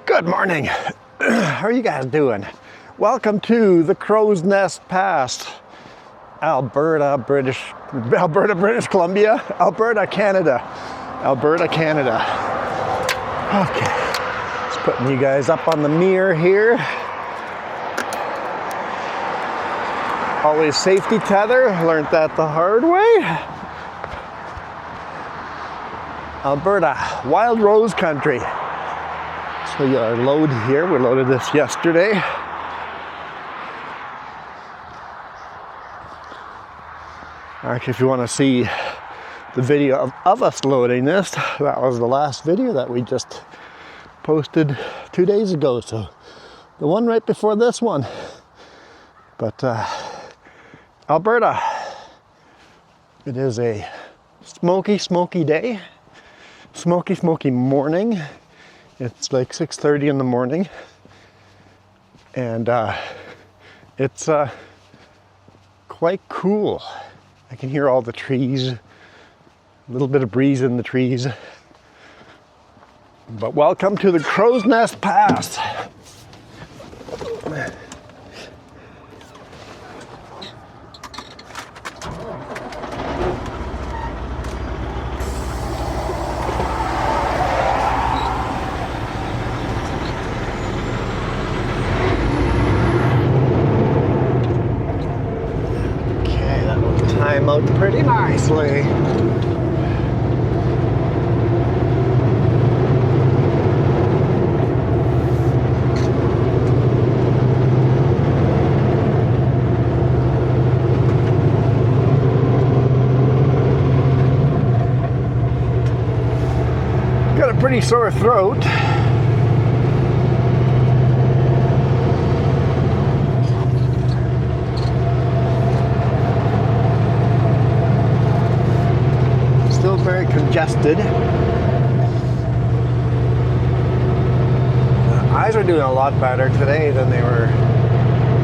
Good morning. How are you guys doing? Welcome to the Crowsnest Pass, Alberta, British Columbia, Alberta, Canada. Okay, just putting you guys up on the mirror here. Always safety tether, learned that the hard way. Alberta, wild rose country. So our load here, we loaded this yesterday. Actually, if you want to see the video of us loading this, that was the last video that we just posted 2 days ago. So the one right before this one. But Alberta, it is a smoky day. Smoky morning. It's like 6:30 in the morning, and it's quite cool. I can hear all the trees, a little bit of breeze in the trees. But welcome to the Crowsnest Pass. Out pretty nicely. Got a pretty sore throat. Very congested. Eyes are doing a lot better today than they were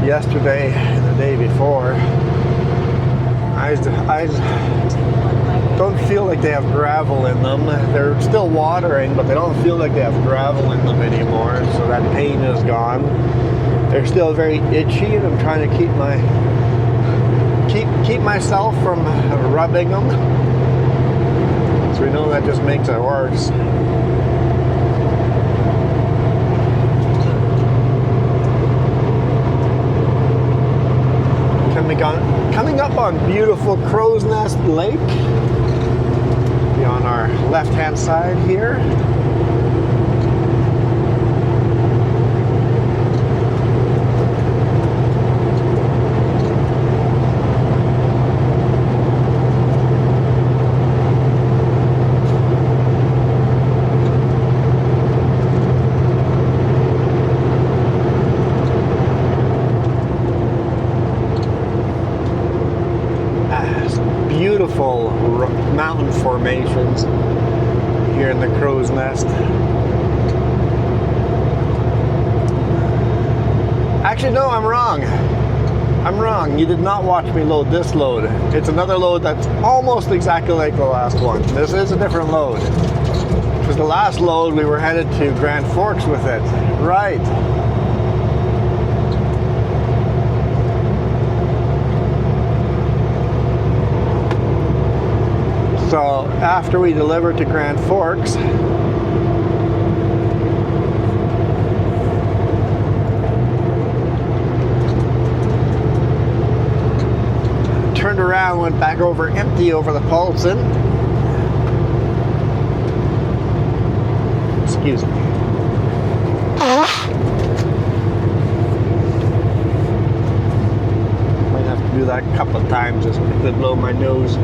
yesterday and the day before. Eyes don't feel like they have gravel in them. They're still watering, but they don't feel like they have gravel in them anymore, so that pain is gone. They're still very itchy, and I'm trying to keep myself from rubbing them. So we know that just makes it worse. Coming up on beautiful Crowsnest Lake. Be on our left-hand side here. Beautiful mountain formations here in the Crowsnest. Actually, no, I'm wrong. You did not watch me load this load. It's another load that's almost exactly like the last one. This is a different load. Because the last load we were headed to Grand Forks with it. Right. So after we delivered to Grand Forks, turned around, went back over empty over the Paulson. Excuse me. Might have to do that a couple of times just to blow my nose.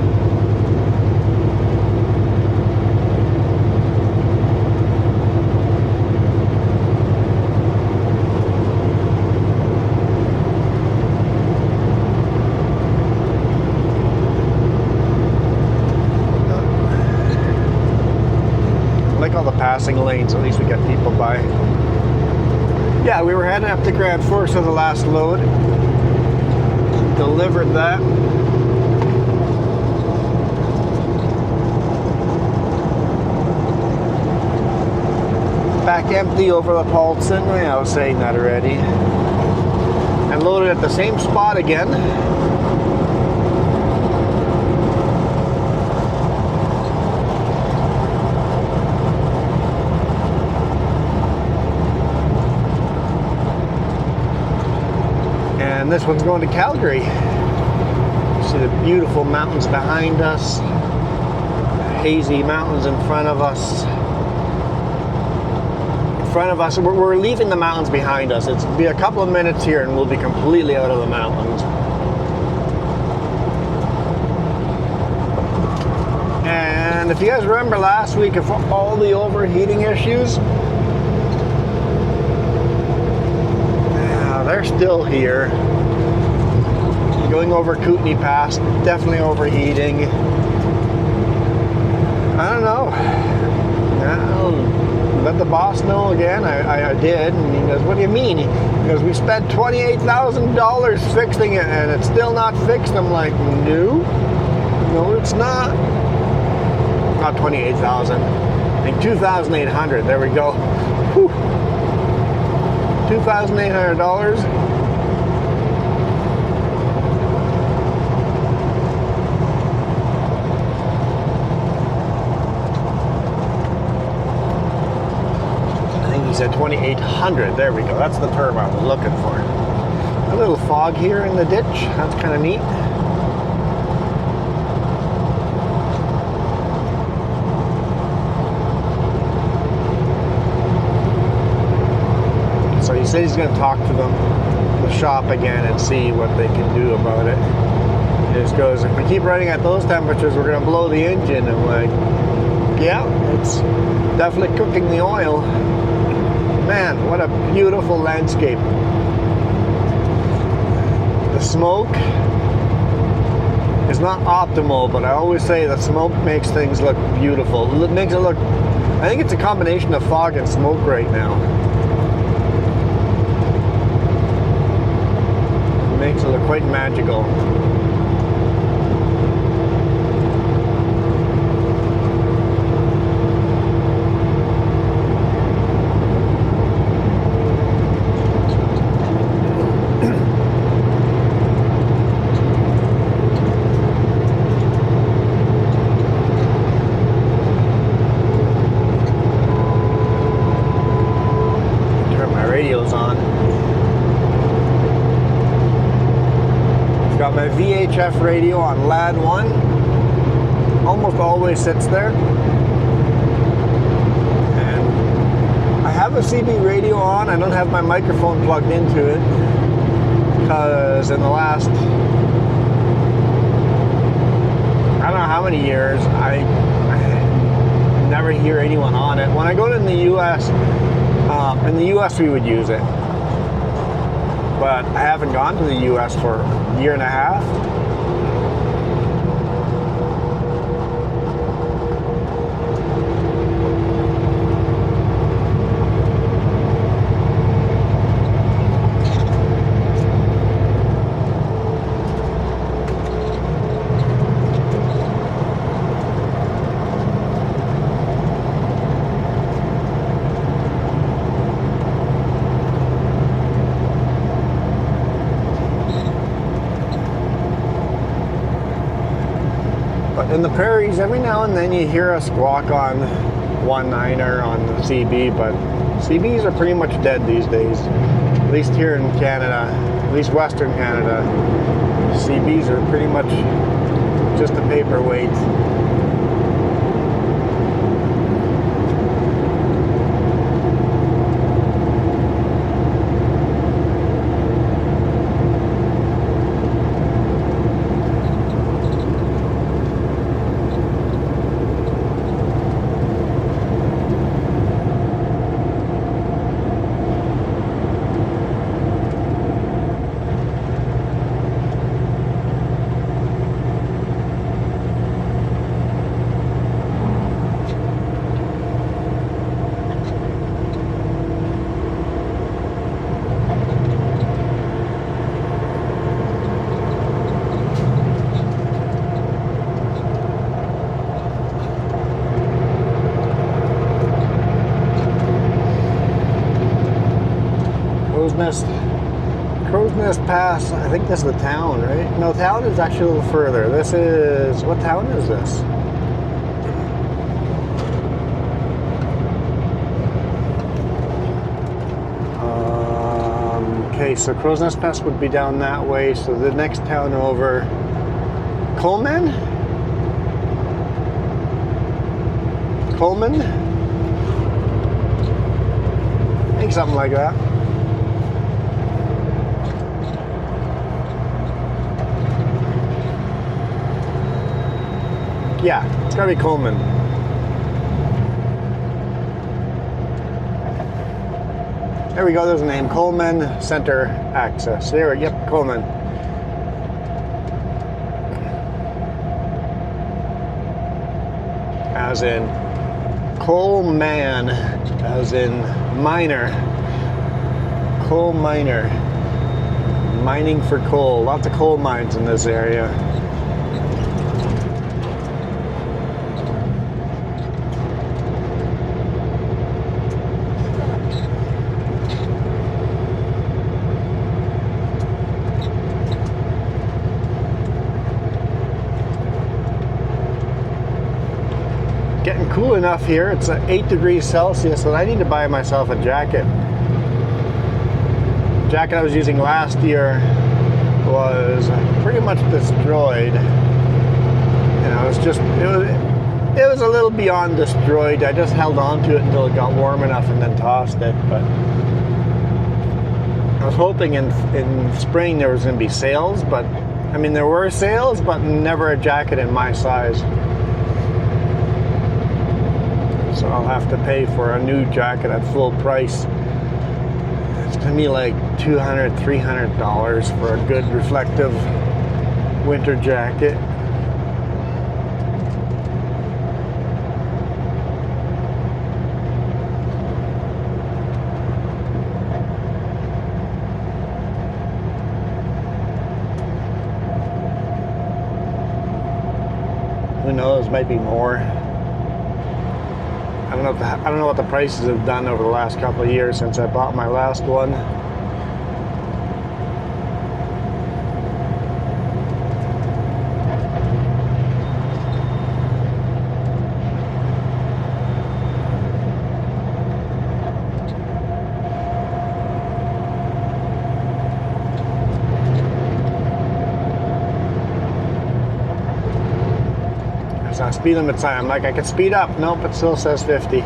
All the passing lanes, at least we get people by. Yeah, we were heading up to Grand Forks for the last load. Delivered that. back empty over the Paulson. Yeah, I was saying that already. And loaded at the same spot again. And this one's going to Calgary. See the beautiful mountains behind us, hazy mountains in front of us. We're leaving the mountains behind us. It's be a couple of minutes here and we'll be completely out of the mountains. And if you guys remember last week of all the overheating issues, yeah, they're still here. Going over Kootenay Pass, definitely overheating. I don't know. Let the boss know again. I did, and he goes, "What do you mean?" Because we spent $28,000 fixing it, and it's still not fixed. I'm like, no, it's not. Not 28,000. I think 2,800. There we go. Whew. $2,800. At 2,800. There we go. That's the term I was looking for. A little fog here in the ditch. That's kind of neat. So he said he's going to talk to the shop again and see what they can do about it. He just goes, if we keep running at those temperatures, we're going to blow the engine. I'm like, yeah, it's definitely cooking the oil. Man, what a beautiful landscape. The smoke is not optimal, but I always say the smoke makes things look beautiful. It makes it look, I think it's a combination of fog and smoke right now. It makes it look quite magical. Got my VHF radio on LAD 1. Almost always sits there. And I have a CB radio on. I don't have my microphone plugged into it because in the last, I don't know how many years, I never hear anyone on it. When I go to the US, in the US we would use it. But I haven't gone to the US for a year and a half. In the prairies, every now and then you hear a squawk on 1.9er on the CB, but CBs are pretty much dead these days. At least here in Canada, at least Western Canada, CBs are pretty much just a paperweight. Crowsnest Pass. I think this is the town, right? No, town is actually a little further. This is, what town is this? Okay, so Crowsnest Pass would be down that way. So the next town over, Coleman? Coleman? I think something like that. Yeah, it's gotta be Coleman. There we go, there's a name. Coleman Center Access. There, yep, Coleman. As in Coleman, as in miner. Coal miner. Mining for coal. Lots of coal mines in this area. Getting cool enough here. It's 8 degrees Celsius, and I need to buy myself a jacket. The jacket I was using last year was pretty much destroyed, and I was just it was a little beyond destroyed. I just held on to it until it got warm enough and then tossed it. But I was hoping in spring there was going to be sales, but I mean there were sales, but never a jacket in my size. So I'll have to pay for a new jacket at full price. It's gonna be like $200, $300 for a good reflective winter jacket. Who knows, might be more. I don't know what the prices have done over the last couple of years since I bought my last one. Speed limit sign. I'm like, I can speed up. Nope, it still says 50.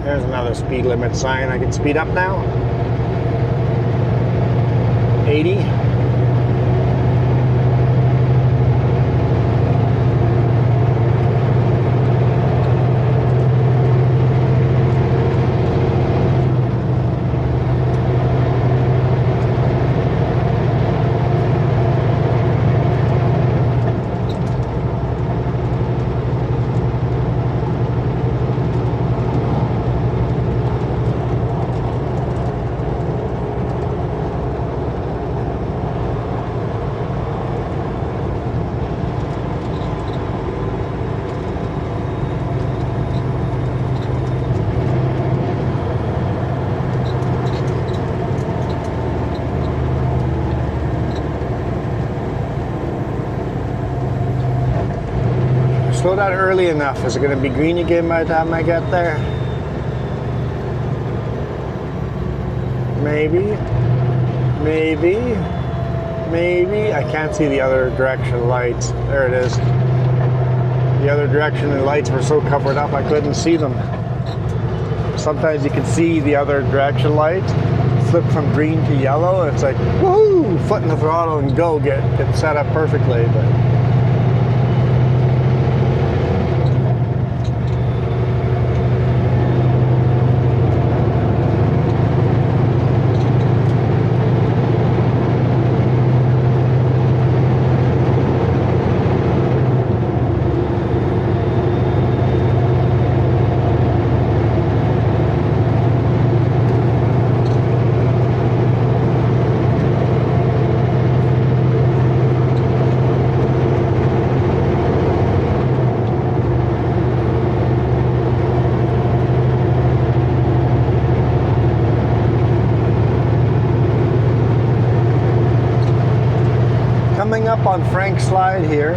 There's another speed limit sign. I can speed up now. 80. Slow down early enough. Is it going to be green again by the time I get there? Maybe. Maybe. Maybe. I can't see the other direction lights. There it is. The other direction the lights were so covered up I couldn't see them. Sometimes you can see the other direction lights flip from green to yellow, and it's like, woohoo! Foot in the throttle and go, get set up perfectly. But on Frank Slide here.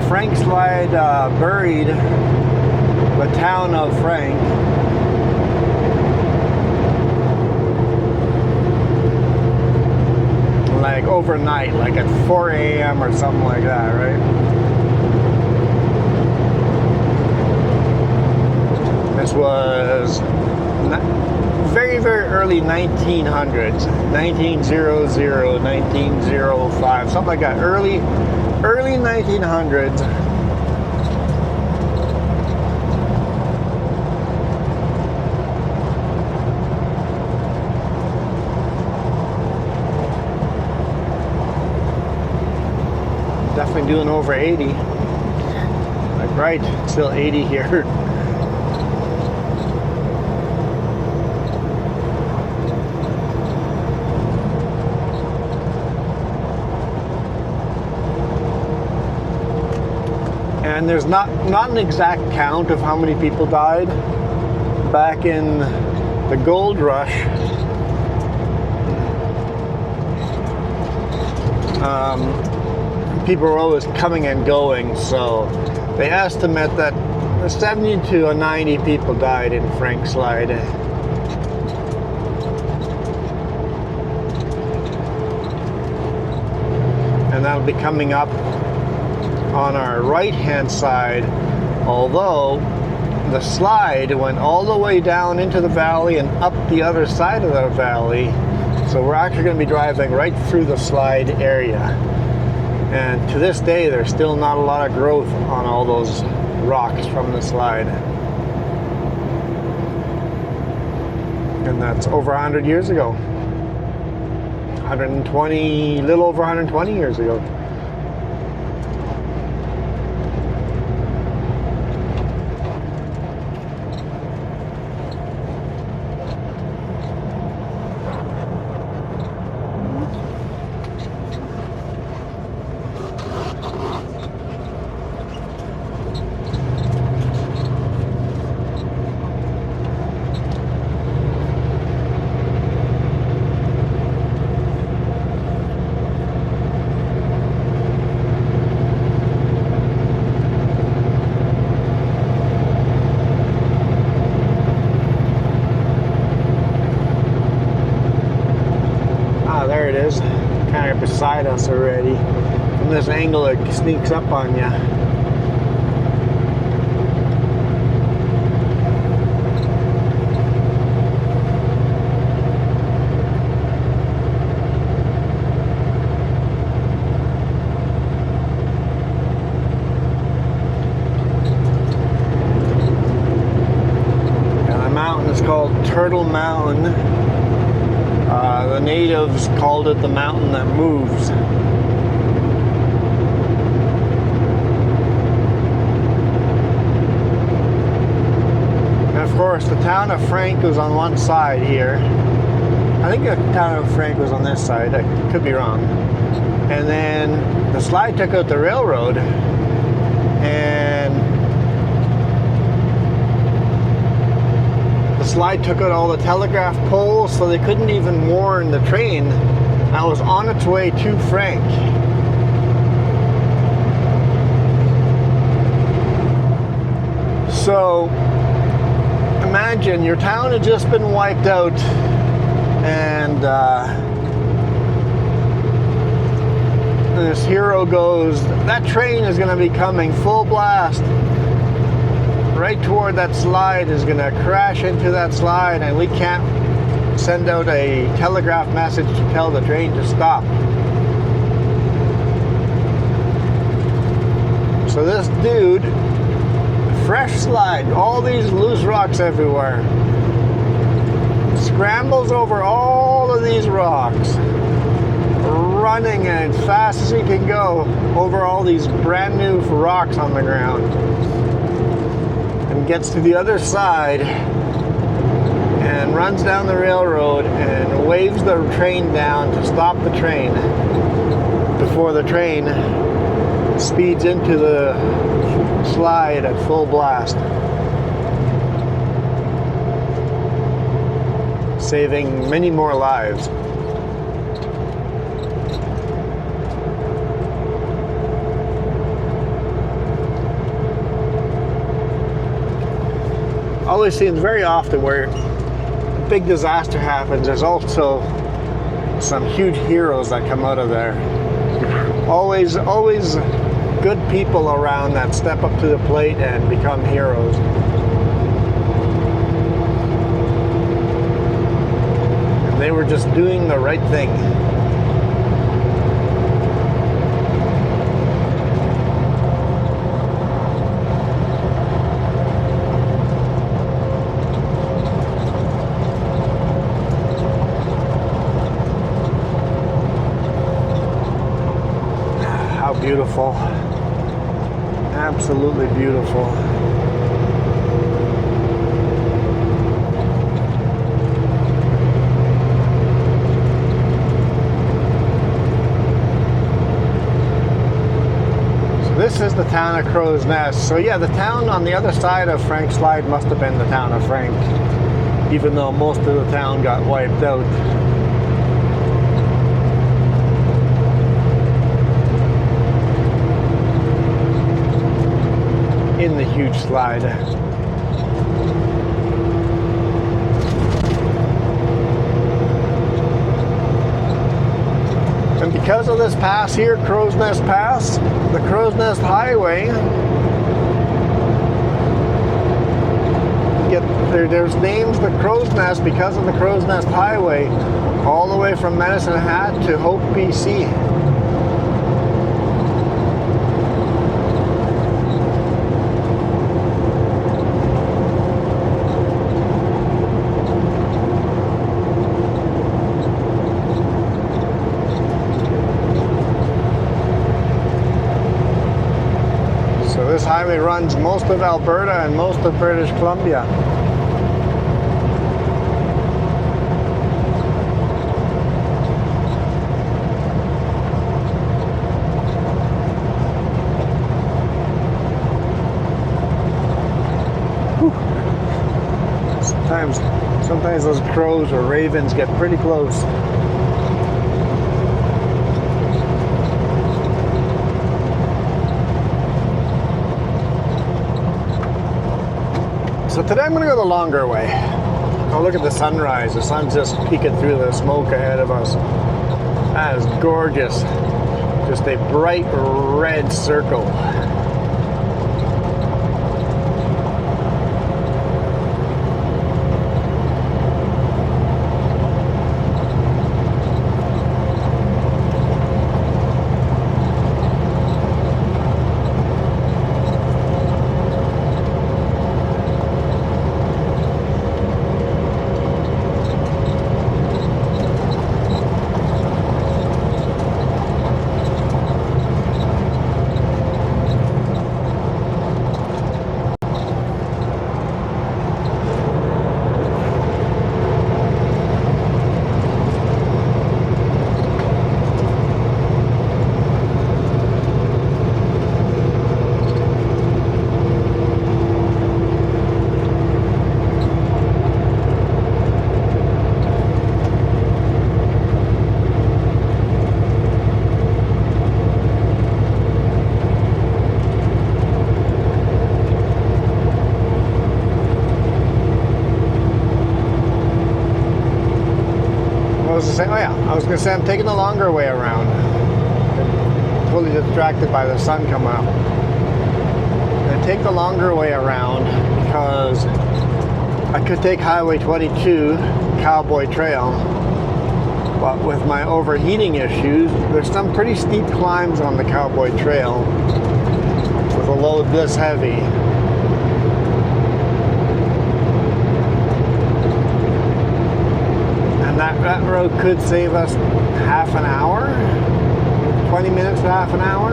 Frank Slide buried the town of Frank. Like overnight, like at 4 a.m. or something like that, right? This was very, very early 1900s, 1900, 1905, something like that, early 1900s. Definitely doing over 80. Like, right, still 80 here. And there's not an exact count of how many people died back in the gold rush. People were always coming and going, so they estimate that 70 to 90 people died in Frank Slide. And that'll be coming up on our right hand side, although the slide went all the way down into the valley and up the other side of the valley, so we're actually going to be driving right through the slide area. And to this day there's still not a lot of growth on all those rocks from the slide, and that's over 100 years ago, 120, little over 120 years ago. There it is, kind of beside us already. From this angle it sneaks up on you. And the mountain is called Turtle Mountain. The natives called it the mountain that moves. And of course, the town of Frank was on one side here. I think the town of Frank was on this side. I could be wrong. And then the slide took out the railroad, and the slide took out all the telegraph poles, so they couldn't even warn the train that was on its way to Frank. So imagine your town had just been wiped out, and this hero goes, that train is going to be coming full blast right toward that slide, is going to crash into that slide, and we can't send out a telegraph message to tell the train to stop. So this dude, fresh slide, all these loose rocks everywhere, scrambles over all of these rocks, running as fast as he can go over all these brand new rocks on the ground. and gets to the other side and runs down the railroad and waves the train down to stop the train before the train speeds into the slide at full blast, saving many more lives. Always seems very often where a big disaster happens, there's also some huge heroes that come out of there. Always good people around that step up to the plate and become heroes. And they were just doing the right thing. Beautiful, absolutely beautiful. So this is the town of Crowsnest. So yeah, the town on the other side of Frank Slide must have been the town of Frank, even though most of the town got wiped out. In the huge slide. And because of this pass here, Crowsnest Pass, the Crowsnest Highway, there's names the Crowsnest because of the Crowsnest Highway all the way from Medicine Hat to Hope, BC. This highway runs most of Alberta and most of British Columbia. Whew. Sometimes those crows or ravens get pretty close. So today I'm going to go the longer way. Oh, look at the sunrise. The sun's just peeking through the smoke ahead of us. That is gorgeous. Just a bright red circle. I was going to say I'm taking the longer way around. I'm totally distracted by the sun coming up. I take the longer way around because I could take Highway 22, Cowboy Trail, but with my overheating issues, there's some pretty steep climbs on the Cowboy Trail with a load this heavy. And that road could save us half an hour, 20 minutes to half an hour.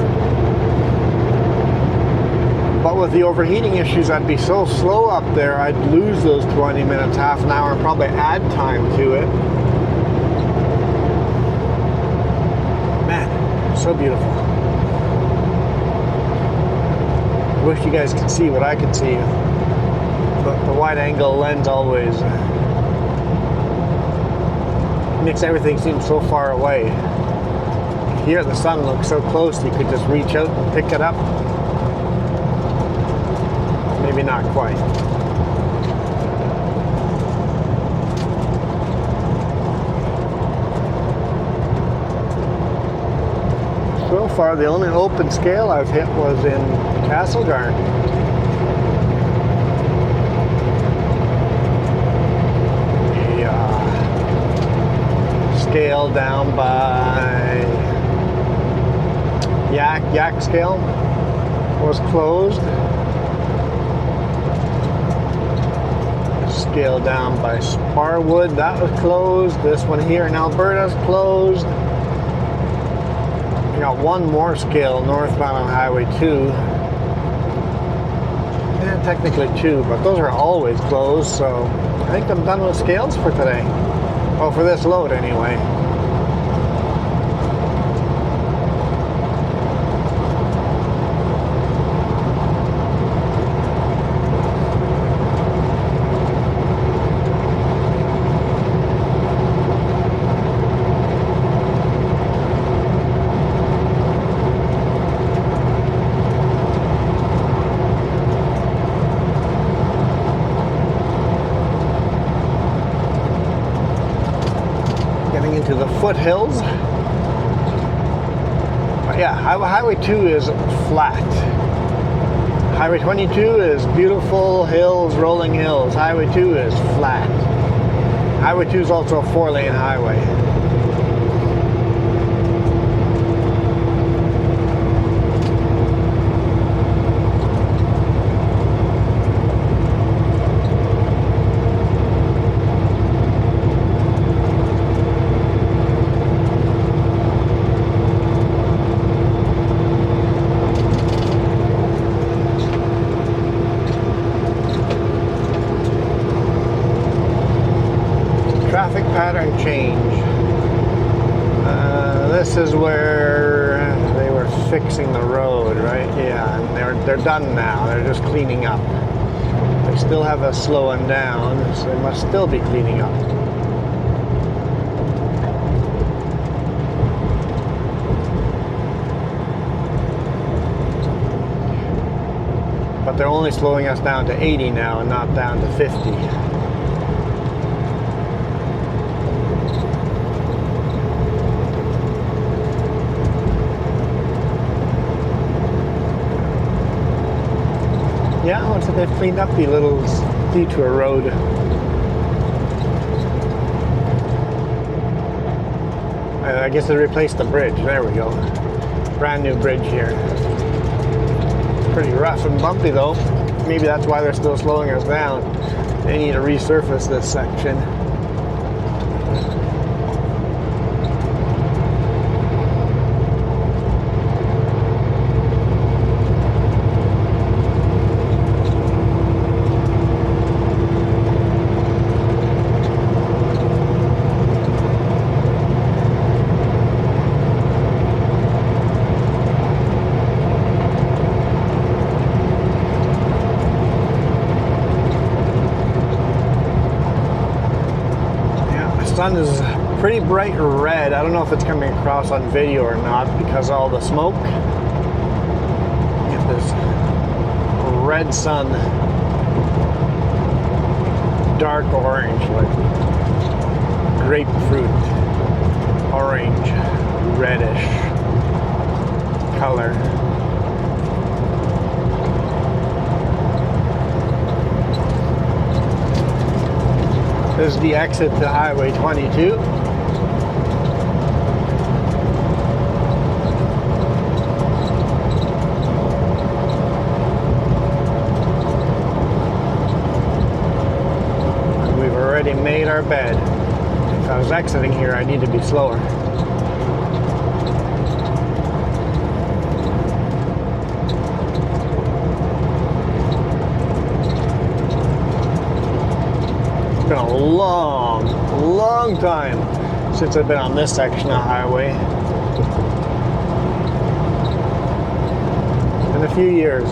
But with the overheating issues, I'd be so slow up there, I'd lose those 20 minutes, half an hour, and probably add time to it. Man, so beautiful. I wish you guys could see what I could see. The wide angle lens always makes everything seem so far away. Here the sun looks so close, you could just reach out and pick it up. Maybe not quite. So far, the only open scale I've hit was in Castlegarn. Scale down by Yak scale was closed. Scale down by Sparwood, that was closed. This one here in Alberta's closed. We got one more scale northbound on Highway 2. And technically two, but those are always closed, so I think I'm done with scales for today. Well, for this load anyway. Into the Foothills. But yeah, Highway 2 is flat. Highway 22 is beautiful hills, rolling hills. Highway 2 is flat. Highway 2 is also a 4-lane highway. Traffic pattern change. This is where they were fixing the road, right? Yeah, and they're done now. They're just cleaning up. They still have us slowing down, so they must still be cleaning up. But they're only slowing us down to 80 now and not down to 50. Yeah, looks like they've cleaned up the little detour road. I guess they replaced the bridge. There we go. Brand new bridge here. Pretty rough and bumpy though. Maybe that's why they're still slowing us down. They need to resurface this section. Sun is pretty bright red. I don't know if it's coming across on video or not because of all the smoke. Get this red sun, dark orange, like grapefruit, orange, reddish color. This is the exit to Highway 22. We've already made our bed. If I was exiting here, I need to be slower. long time since I've been on this section of highway. In a few years.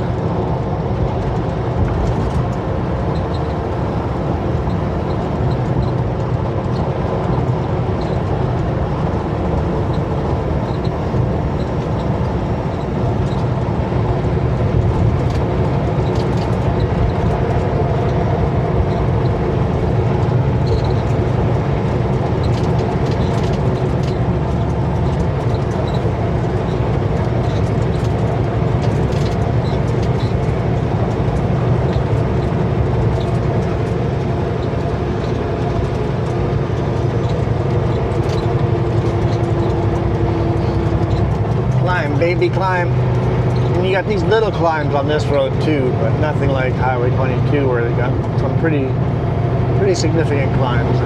Baby climb. And you got these little climbs on this road too, but nothing like Highway 22 where they got some pretty significant climbs.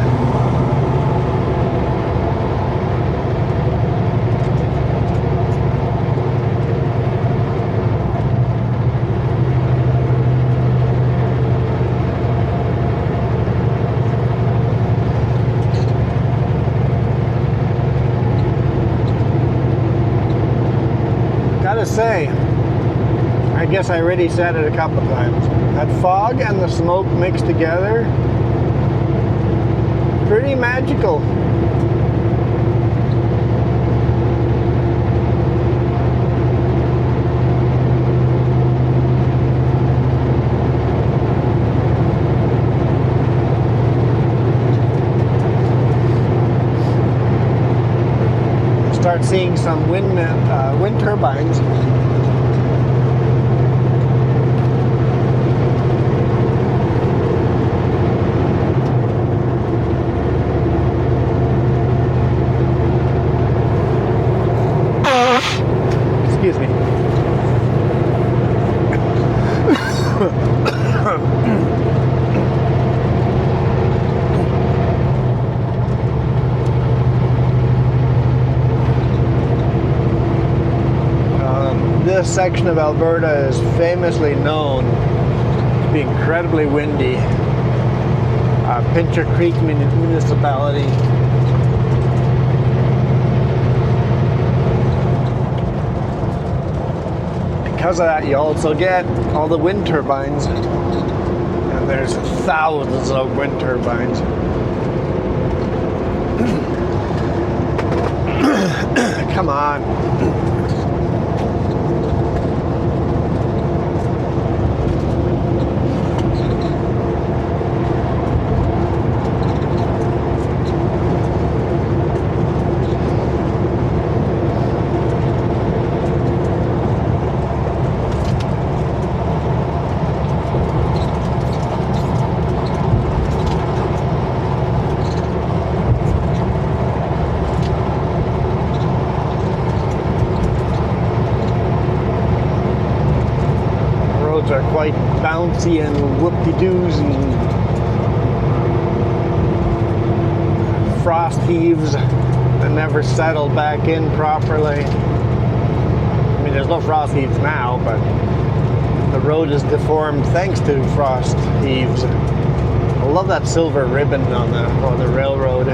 Say, I guess I already said it a couple of times. That fog and the smoke mixed together, pretty magical. Start seeing some wind turbines. Excuse me. This section of Alberta is famously known to be incredibly windy. Pincher Creek municipality. Because of that, you also get all the wind turbines, and there's thousands of wind turbines. Come on. Are quite bouncy and whoop-de-doos and frost heaves that never settle back in properly. I mean, there's no frost heaves now, but the road is deformed thanks to frost heaves. I love that silver ribbon on the railroad.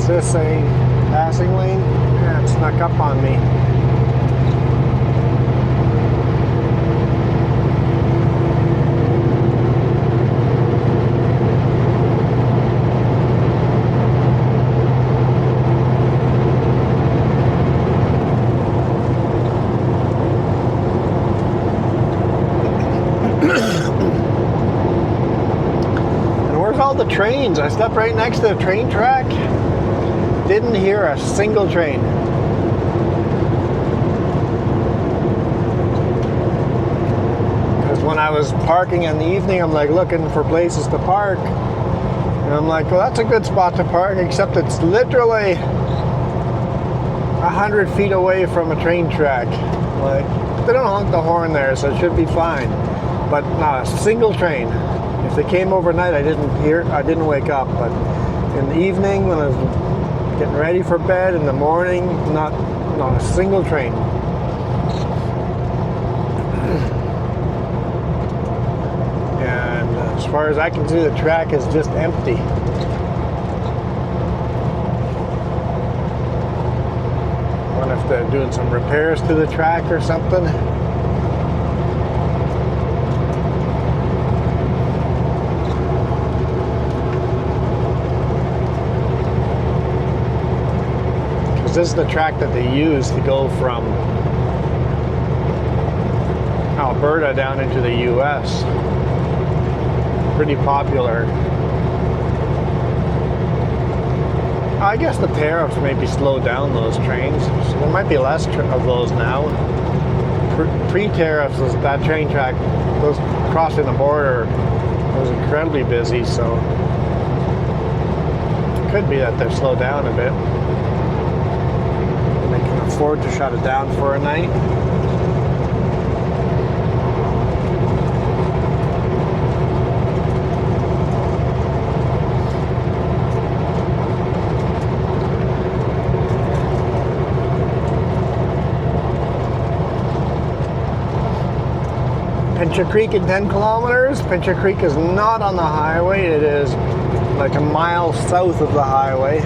This a passing lane? Yeah, it snuck up on me. And where's all the trains? I stepped right next to the train track. Didn't hear a single train. Because when I was parking in the evening, I'm like looking for places to park. And I'm like, well, that's a good spot to park, except it's literally 100 feet away from a train track. Like, they don't honk the horn there, so it should be fine. But not a single train. If they came overnight, I didn't wake up, but in the evening when I was getting ready for bed, in the morning, not a single train. And as far as I can see, the track is just empty. I wonder if they're doing some repairs to the track or something. This is the track that they use to go from Alberta down into the US. Pretty popular. I guess the tariffs maybe slowed down those trains, so there might be less of those now. Pre-tariffs, that train track, those crossing the border, was incredibly busy, so it could be that they're slowed down a bit. They can afford to shut it down for a night. Pincher Creek in 10 kilometers. Pincher Creek is not on the highway. It is like a mile south of the highway.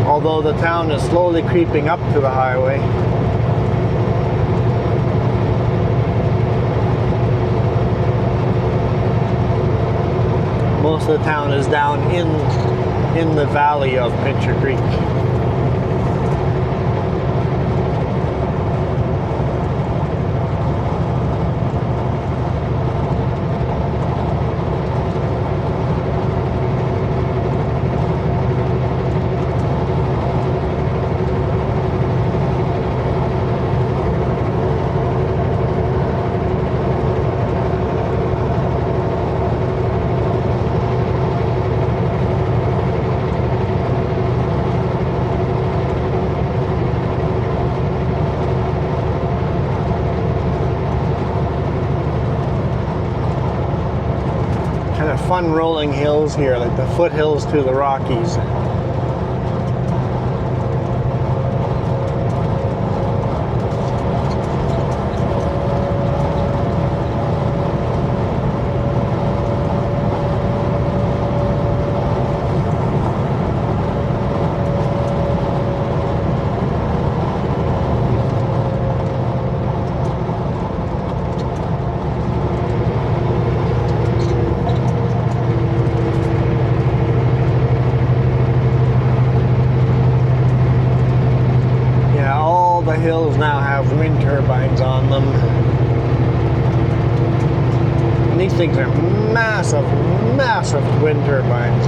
Although the town is slowly creeping up to the highway. Most of the town is down in the valley of Pincher Creek. Fun rolling hills here, like the foothills to the Rockies. Hills now have wind turbines on them. And these things are massive, massive wind turbines.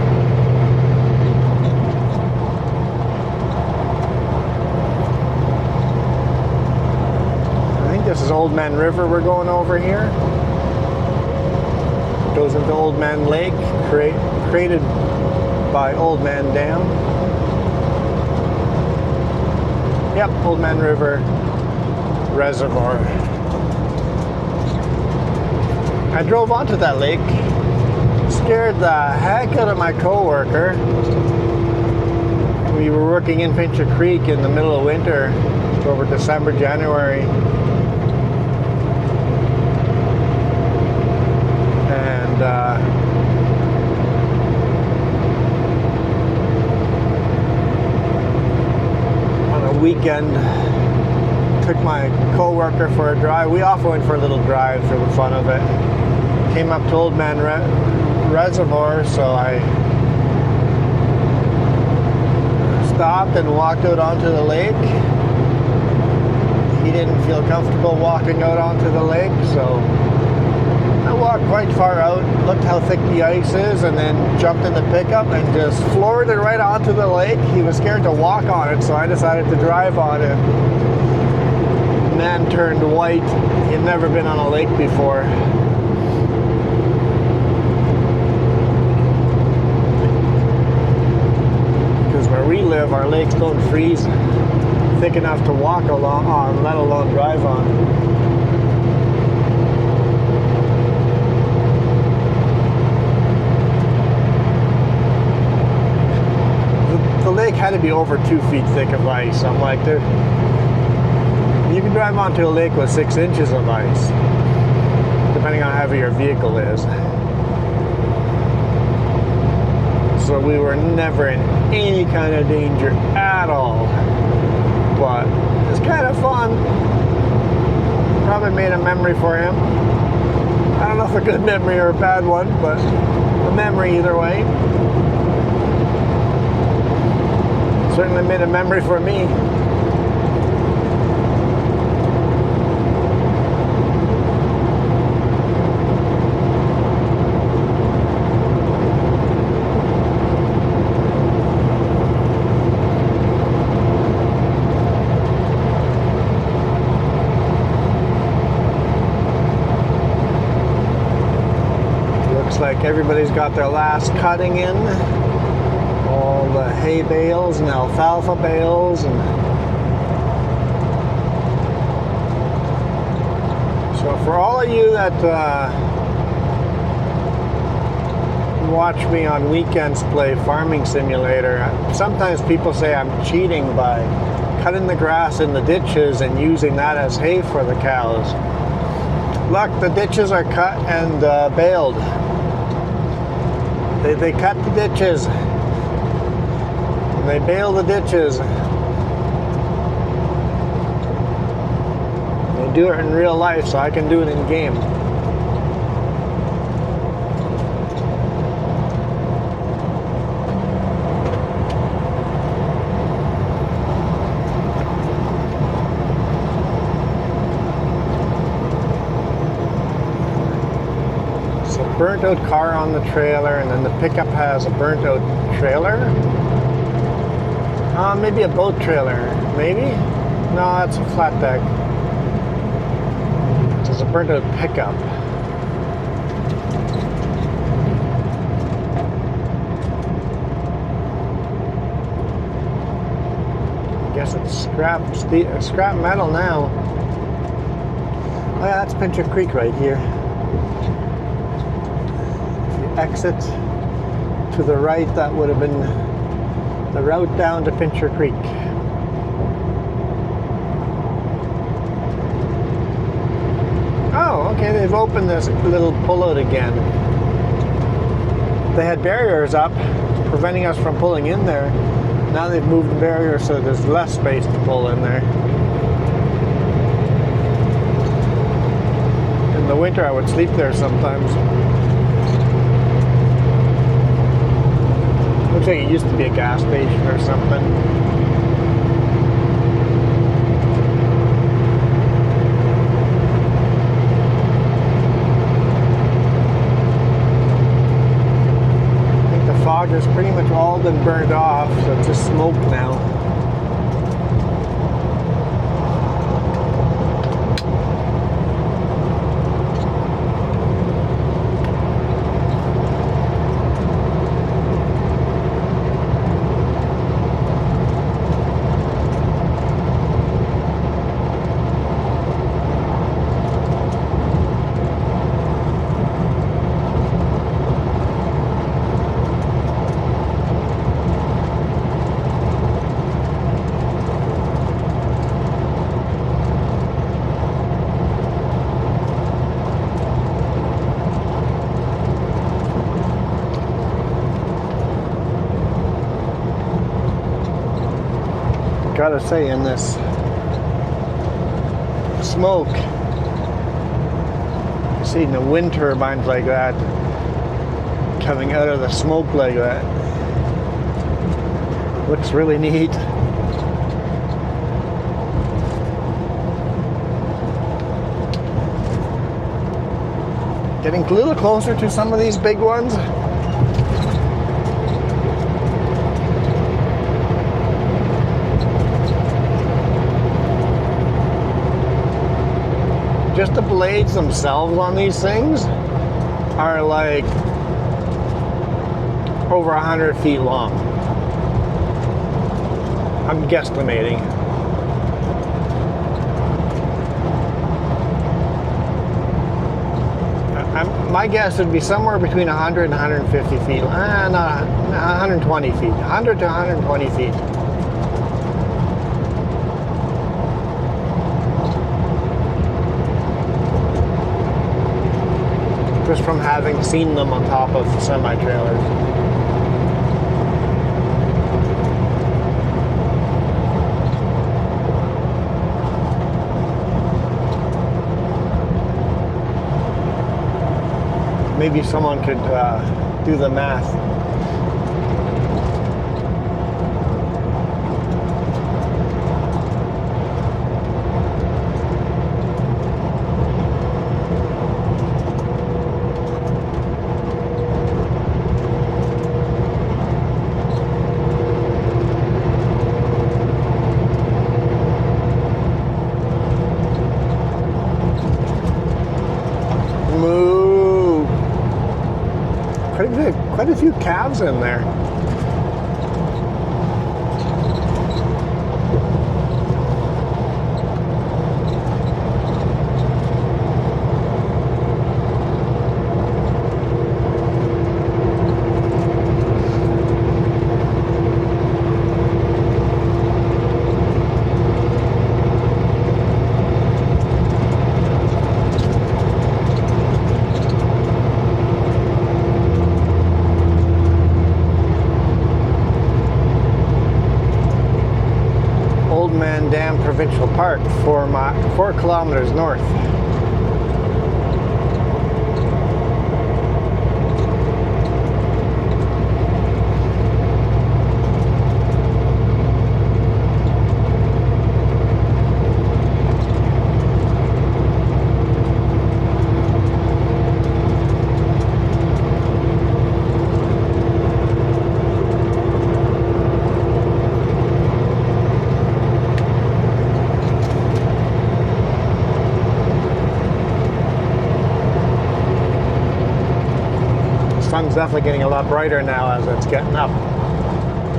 I think this is Oldman River we're going over here. It goes into Oldman Lake, created by Oldman Dam. Yep, Oldman River Reservoir. I drove onto that lake, scared the heck out of my coworker. We were working in Pincher Creek in the middle of winter, over December, January. And weekend, took my co-worker for a drive. We often went for a little drive for the fun of it. Came up to Oldman Reservoir, so I stopped and walked out onto the lake. He didn't feel comfortable walking out onto the lake, so I walked quite far out, looked how thick the ice is, and then jumped in the pickup and just floored it right onto the lake. He was scared to walk on it, so I decided to drive on it. The man turned white. He had never been on a lake before. Because where we live, our lakes don't freeze thick enough to walk along on, let alone drive on. lake had to be over 2 feet thick of ice. I'm like, dude, you can drive onto a lake with 6 inches of ice, depending on how heavy your vehicle is. So we were never in any kind of danger at all. But it's kind of fun. Probably made a memory for him. I don't know if a good memory or a bad one, but a memory either way. Certainly made a memory for me. Like everybody's got their last cutting in, all the hay bales and alfalfa bales, and so for all of you that watch me on weekends play Farming Simulator, sometimes people say I'm cheating by cutting the grass in the ditches and using that as hay for the cows. Look, the ditches are cut and baled. They cut the ditches, and they bale the ditches. They do it in real life, so I can do it in game. Burnt out car on the trailer, and then the pickup has a burnt out trailer. Maybe a boat trailer, maybe? No, that's a flat deck. It's a burnt out pickup. I guess it's scrap metal now. Oh yeah, that's Pincher Creek right here. Exit to the right, that would have been the route down to Pincher Creek. Oh, okay, they've opened this little pullout again. They had barriers up preventing us from pulling in there. Now they've moved the barrier so there's less space to pull in there. In the winter I would sleep there sometimes. Looks like it used to be a gas station or something. I think the fog has pretty much all been burned off, so it's just smoke now. Gotta say, in this smoke, seeing the wind turbines like that coming out of the smoke like that looks really neat. Getting a little closer to some of these big ones. Just the blades themselves on these things are like over 100 feet long. I'm guesstimating. my guess would be somewhere between 100 and 150 feet. Not 120 feet. 100 to 120 feet. Just from having seen them on top of semi-trailers. Maybe someone could do the math. Quite a few calves in there. Oldman Dam Provincial Park, 4 kilometers north. Sun's definitely getting a lot brighter now as it's getting up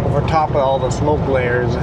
over top of all the smoke layers.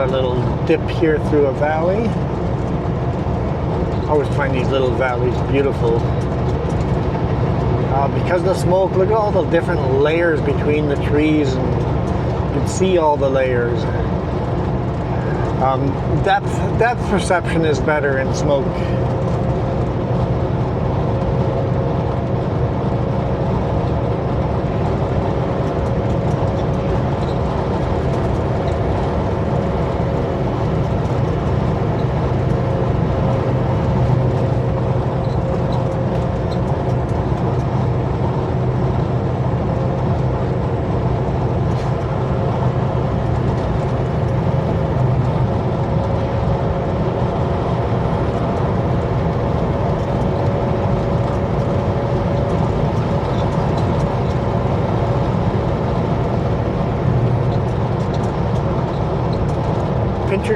Little dip here through a valley. I always find these little valleys beautiful. Because of the smoke, look at all the different layers between the trees, and you can see all the layers. Depth perception is better in smoke.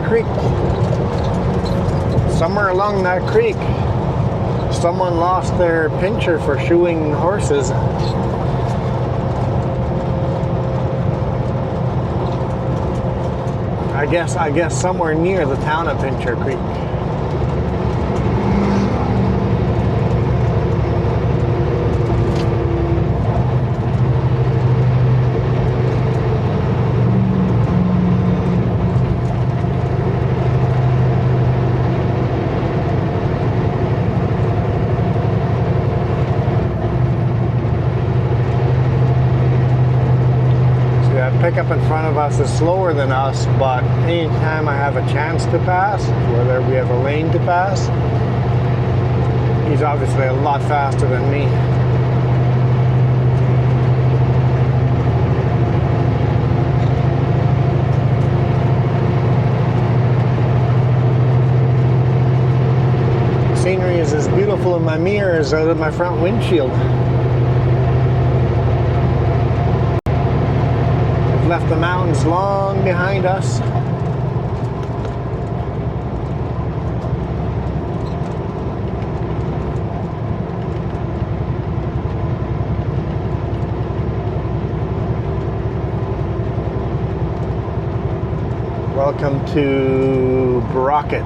Creek. Somewhere along that creek, someone lost their pincher for shoeing horses. I guess somewhere near the town of Pincher Creek. pickup in front of us is slower than us, but anytime I have a chance to pass, whether we have a lane to pass, he's obviously a lot faster than me. Scenery is as beautiful in my mirror as out of my front windshield. We've left the mountains long behind us. Welcome to Brockett.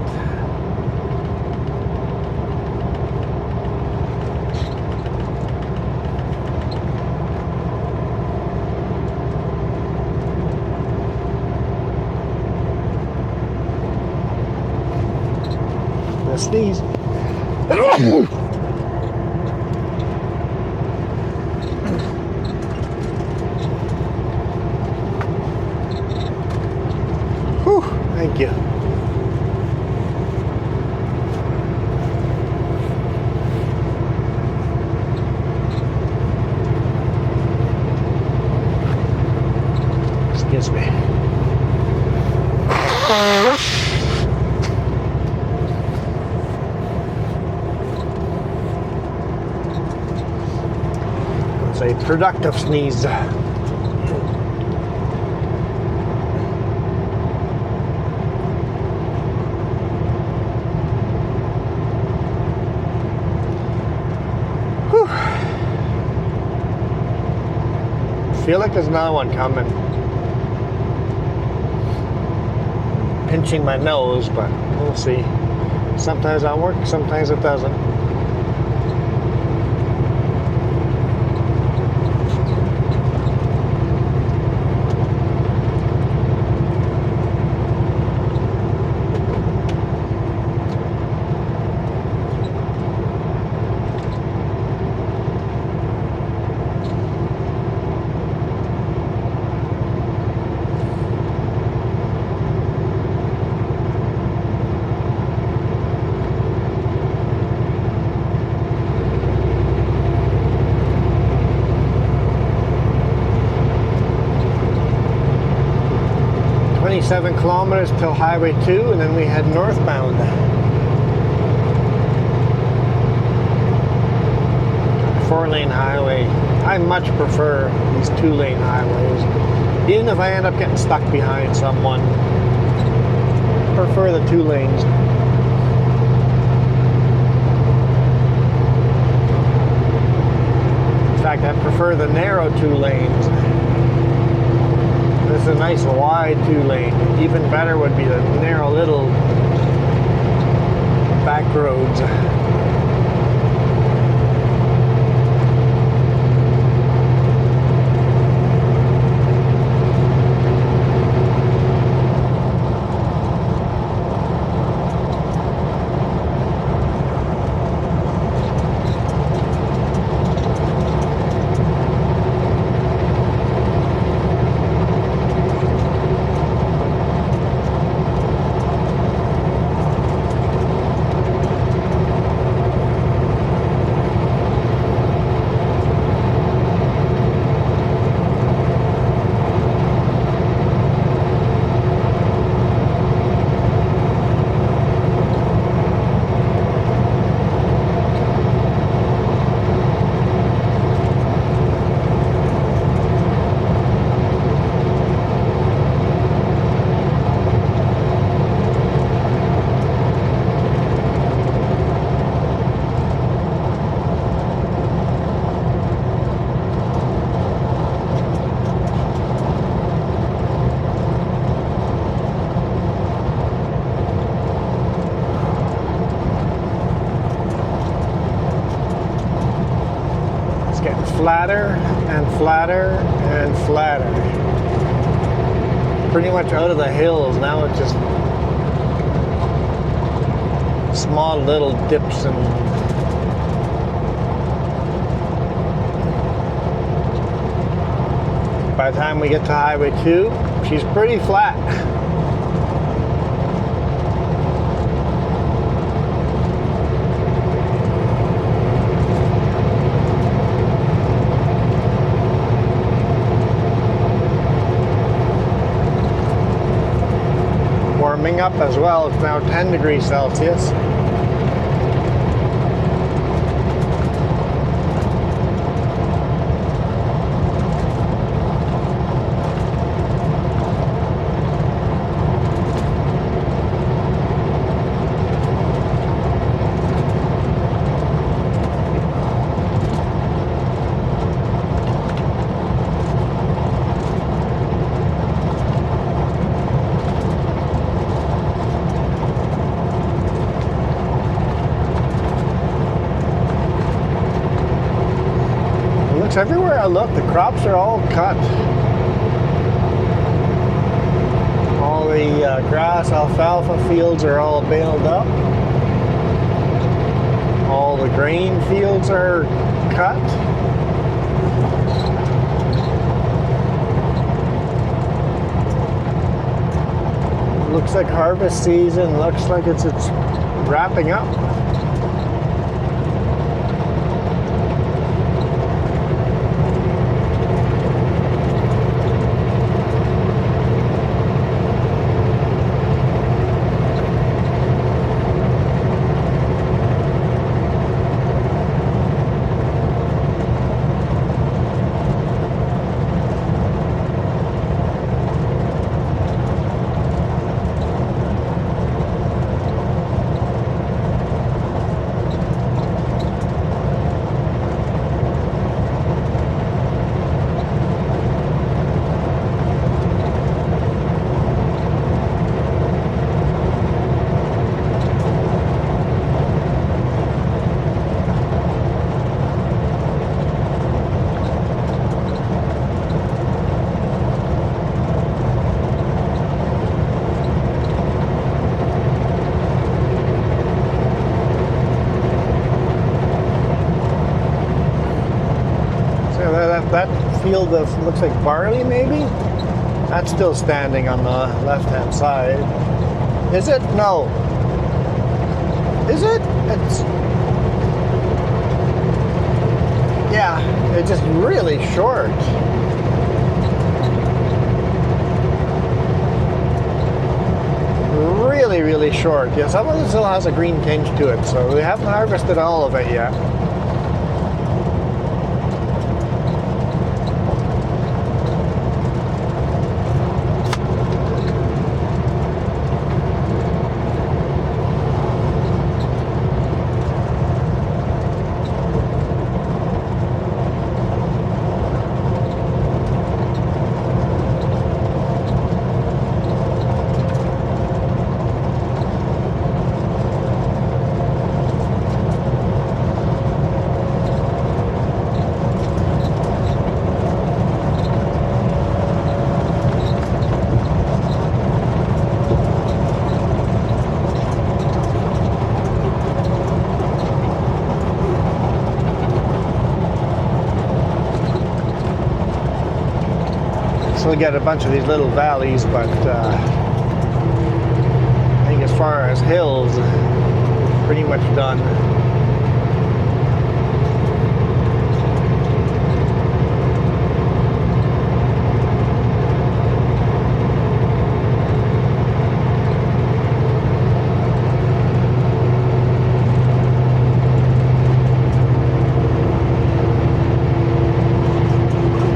Sneeze. Whew, thank you. Excuse me. A productive sneeze. Whew. Feel like there's another one coming. Pinching my nose, but we'll see. Sometimes that'll work, sometimes it doesn't. Seven kilometers till Highway 2, and then we head northbound. 4-lane highway. I much prefer these 2-lane highways. Even if I end up getting stuck behind someone, I prefer the 2 lanes. In fact, I prefer the narrow 2 lanes. This is a nice wide 2-lane. Even better would be the narrow little back roads. Flatter and flatter and flatter. Pretty much out of the hills. Now it's just small little dips and by by the time we get to Highway 2, she's pretty flat. Warming up as well. It's now 10 degrees Celsius. Everywhere I look, the crops are all cut. All the grass, alfalfa fields are all baled up. All the grain fields are cut. Looks like harvest season, looks like it's wrapping up. That field of, looks like barley maybe? That's still standing on the left-hand side. Is it? No. Is it? It's... Yeah, it's just really short. Really, really short. Yeah, some of it still has a green tinge to it, so we haven't harvested all of it yet. We get a bunch of these little valleys, but I think as far as hills, pretty much done.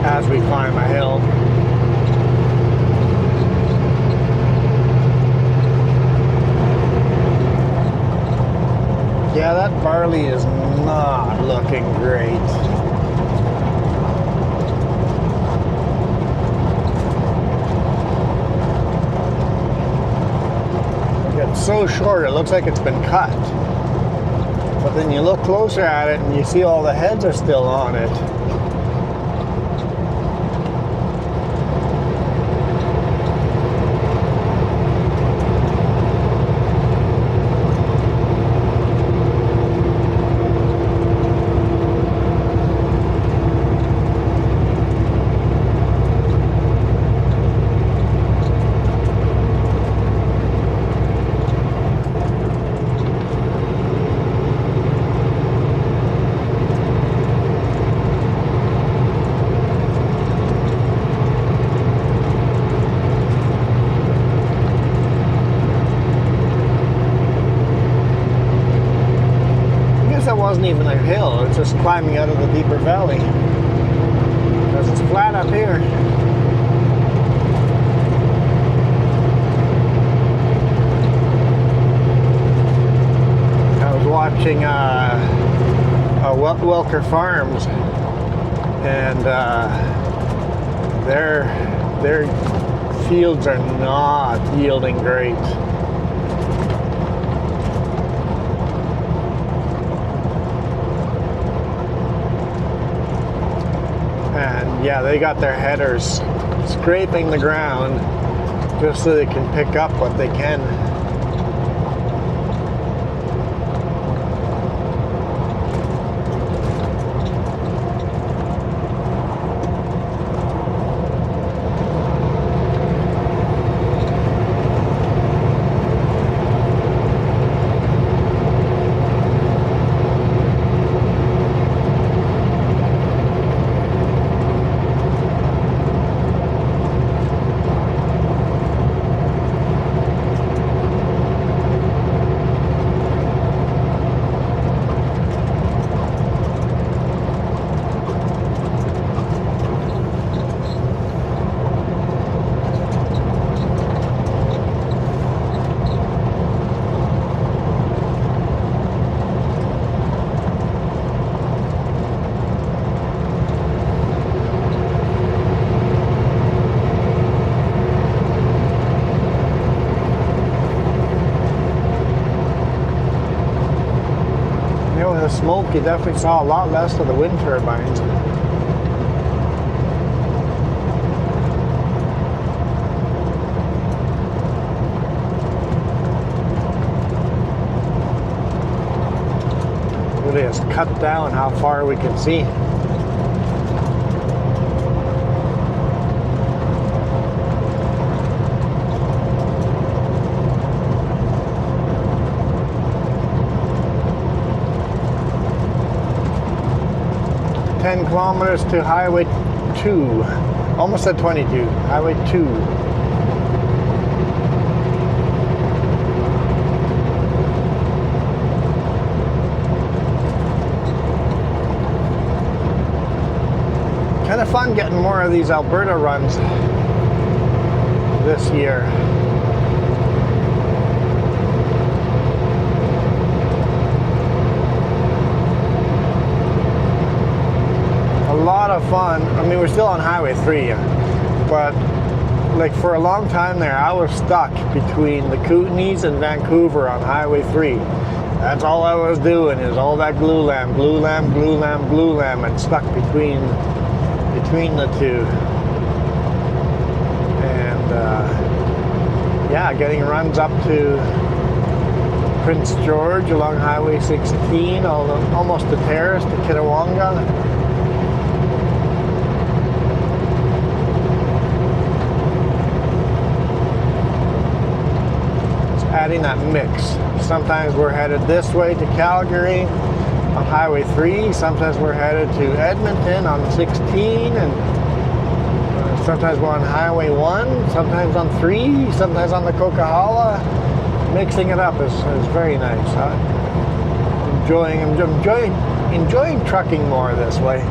As we climb a hill. Yeah, that barley is not looking great. It's so short, it looks like it's been cut. But then you look closer at it and you see all the heads are still on it. even a hill. It's just climbing out of the deeper valley. Because it's flat up here. I was watching Welker Farms, and their fields are not yielding great. And yeah, they got their headers scraping the ground just so they can pick up what they can. Smoke, you definitely saw a lot less of the wind turbines. Really has cut down how far we can see. Kilometers to Highway 2. Almost at 22. Highway 2. Kind of fun getting more of these Alberta runs this year. A lot of fun. I mean, we're still on Highway 3, but like for a long time there, I was stuck between the Kootenays and Vancouver on Highway 3. That's all I was doing, is all that glue lamb, and stuck between the two. And yeah, getting runs up to Prince George along Highway 16, almost to Terrace, to Kitawanga. Adding that mix. Sometimes we're headed this way to Calgary on Highway 3, sometimes we're headed to Edmonton on 16, and sometimes we're on Highway 1, sometimes on 3, sometimes on the Coquihalla. Mixing it up is very nice. I'm enjoying trucking more this way.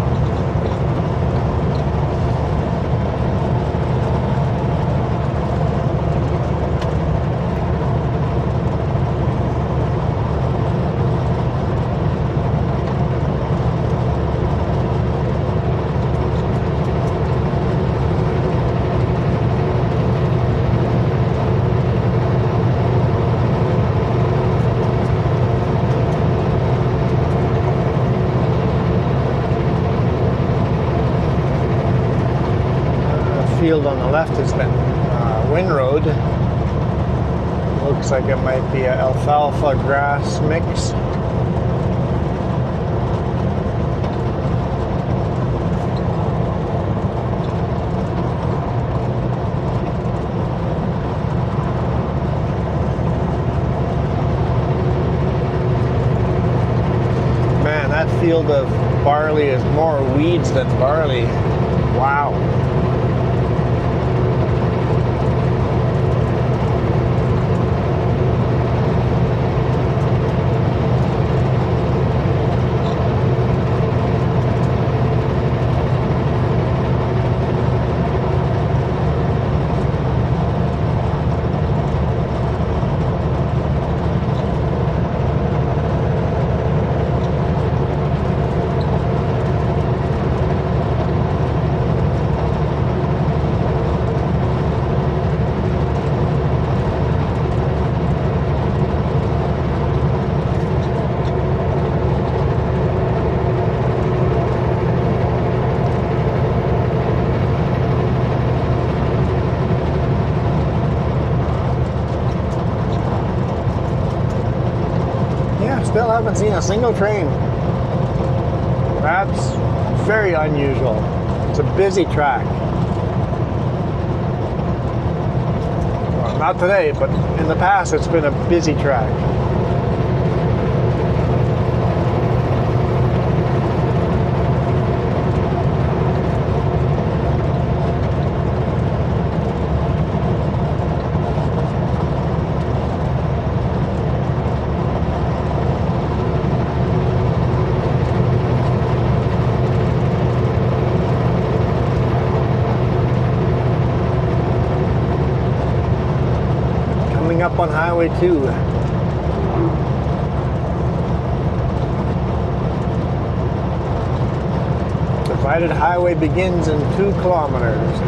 Field on the left has been windrowed. Looks like it might be an alfalfa grass mix. Man, that field of barley is more weeds than barley. Wow. haven't seen a single train. That's very unusual. It's a busy track. Well, not today, but in the past it's been a busy track. Up on Highway 2. Divided highway begins in 2 kilometers.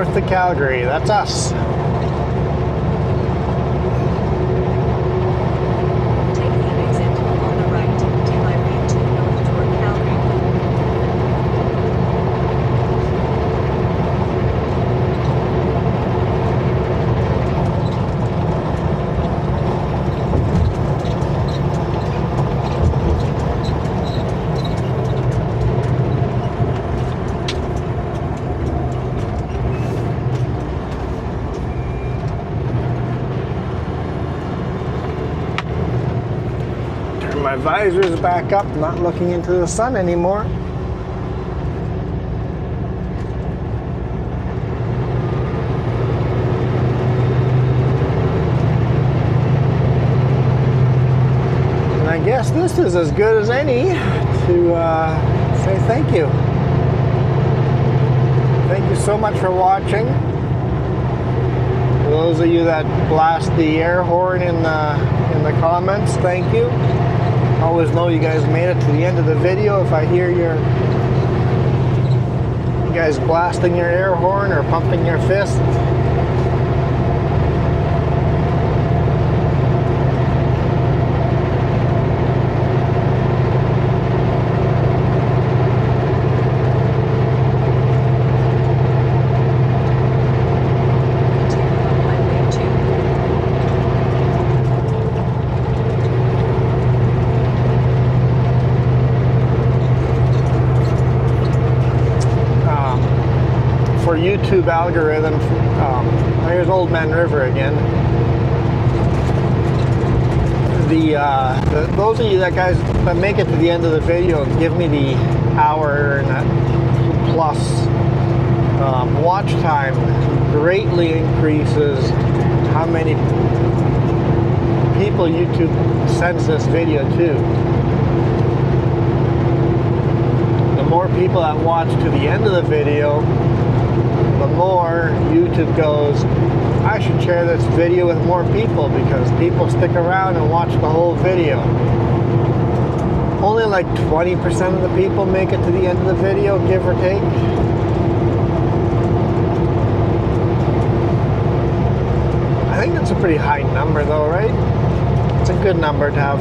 To Calgary, that's us. Take the exit on the right to Highway 2 north toward Calgary. My visor's back up, not looking into the sun anymore. And I guess this is as good as any to say thank you. Thank you so much for watching. For those of you that blast the air horn in the comments, thank you. Always know you guys made it to the end of the video if I hear you guys blasting your air horn or pumping your fist. YouTube algorithm. Here's Oldman River again. Those of you that make it to the end of the video and give me the hour and plus watch time greatly increases how many people YouTube sends this video to. The more people that watch to the end of the video, the more YouTube goes, I should share this video with more people because people stick around and watch the whole video. Only like 20% of the people make it to the end of the video, give or take. I think that's a pretty high number though, right? It's a good number to have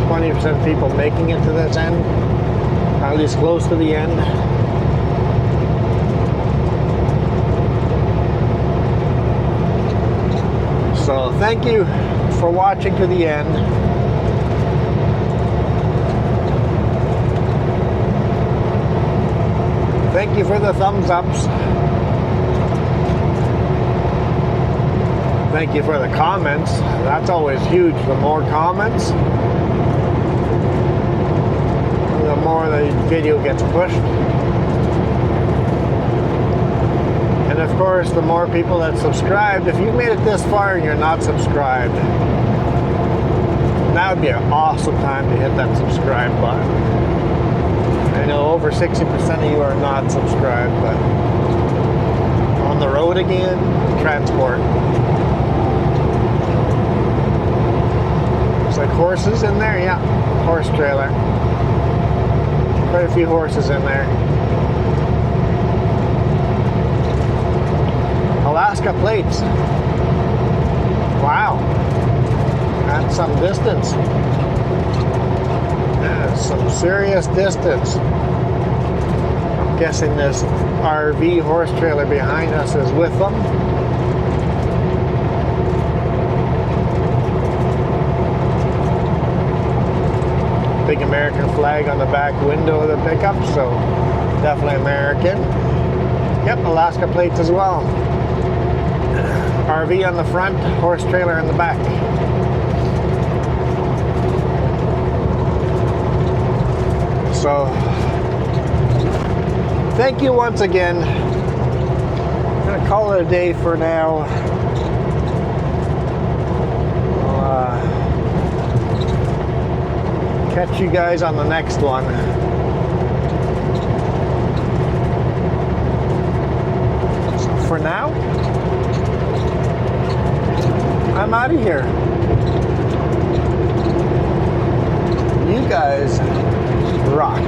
20% of people making it to this end. at least close to the end. So thank you for watching to the end. Thank you for the thumbs ups. Thank you for the comments. That's always huge. The more comments, the more the video gets pushed. And of course, the more people that subscribed. If you've made it this far and you're not subscribed, that would be an awesome time to hit that subscribe button. I know over 60% of you are not subscribed, but on the road again, transport. Looks like horses in there, yeah, horse trailer. Quite a few horses in there. Alaska plates. Wow. That's some distance. That's some serious distance. I'm guessing this RV horse trailer behind us is with them. Big American flag on the back window of the pickup, so definitely American. Yep, Alaska plates as well. RV on the front, horse trailer in the back. So, thank you once again. I'm going to call it a day for now. I'll catch you guys on the next one. So for now, I'm out of here. You guys rock.